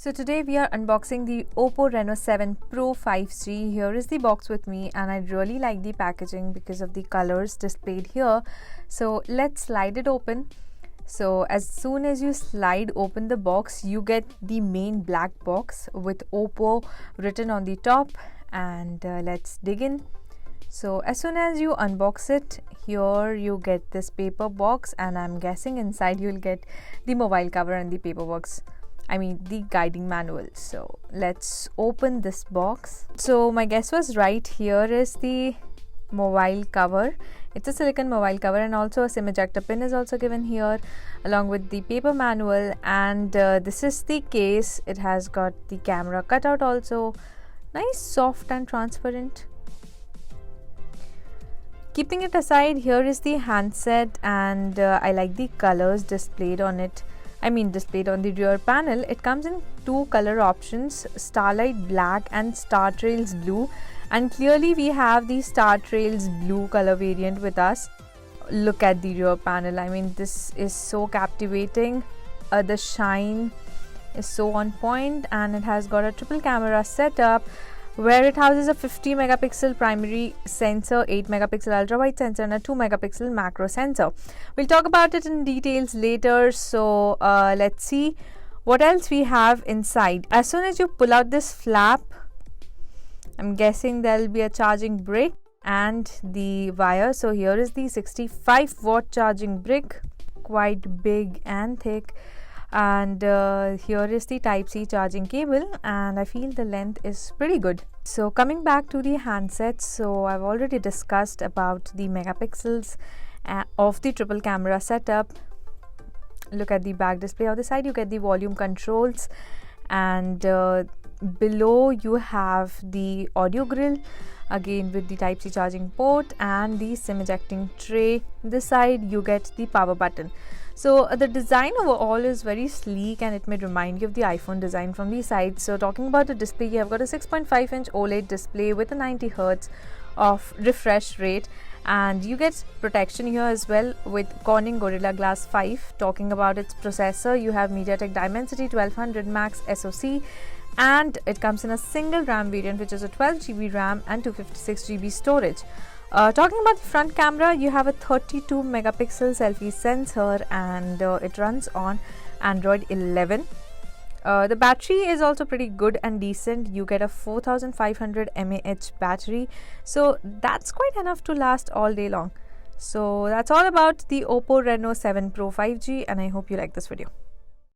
So today we are unboxing the OPPO Reno7 Pro 5G. Here is the box with me, and I really like the packaging because of the colors displayed here. So let's slide it open. So as soon as you slide open the box, you get the main black box with OPPO written on the top, and let's dig in. So as soon as you unbox it, here you get this paper box, and I'm guessing inside you'll get the mobile cover and the paper box. The guiding manual. So let's open this box. So my guess was right. Here is the mobile cover. It's a silicone mobile cover, and also a SIM ejector pin is also given here along with the paper manual. And this is the case. It has got the camera cutout also. Nice, soft and transparent. Keeping it aside, here is the handset, and I like the colors displayed on it. Displayed on the rear panel. It comes in two color options, Starlight Black and Startrails Blue, and clearly we have the Startrails Blue color variant with us. Look at the rear panel. This is so captivating. The shine is so on point, and it has got a triple camera setup where it houses a 50 megapixel primary sensor, 8 megapixel ultra wide sensor, and a 2 megapixel macro sensor. We'll talk about it in details later. So let's see what else we have inside. As soon as you pull out this flap, I'm guessing there'll be a charging brick and the wire. So here is the 65 watt charging brick, quite big and thick. And here is the Type-C charging cable, and I feel the length is pretty good. So coming back to the handset, so I've already discussed about the megapixels of the triple camera setup. Look at the back display. On the side you get the volume controls, and below you have the audio grill, again with the Type-C charging port and the SIM ejecting tray. This side you get the power button. So the design overall is very sleek, and it may remind you of the iPhone design from the side. So talking about the display, you have got a 6.5 inch OLED display with a 90 Hz of refresh rate, and you get protection here as well with Corning Gorilla Glass 5. Talking about its processor, you have MediaTek Dimensity 1200 Max SoC, and it comes in a single RAM variant, which is a 12 GB RAM and 256 GB storage. Talking about the front camera, you have a 32 megapixel selfie sensor, and it runs on Android 11. The battery is also pretty good and decent. You get a 4500 mAh battery, so that's quite enough to last all day long. So that's all about the OPPO Reno7 Pro 5G, and I hope you like this video.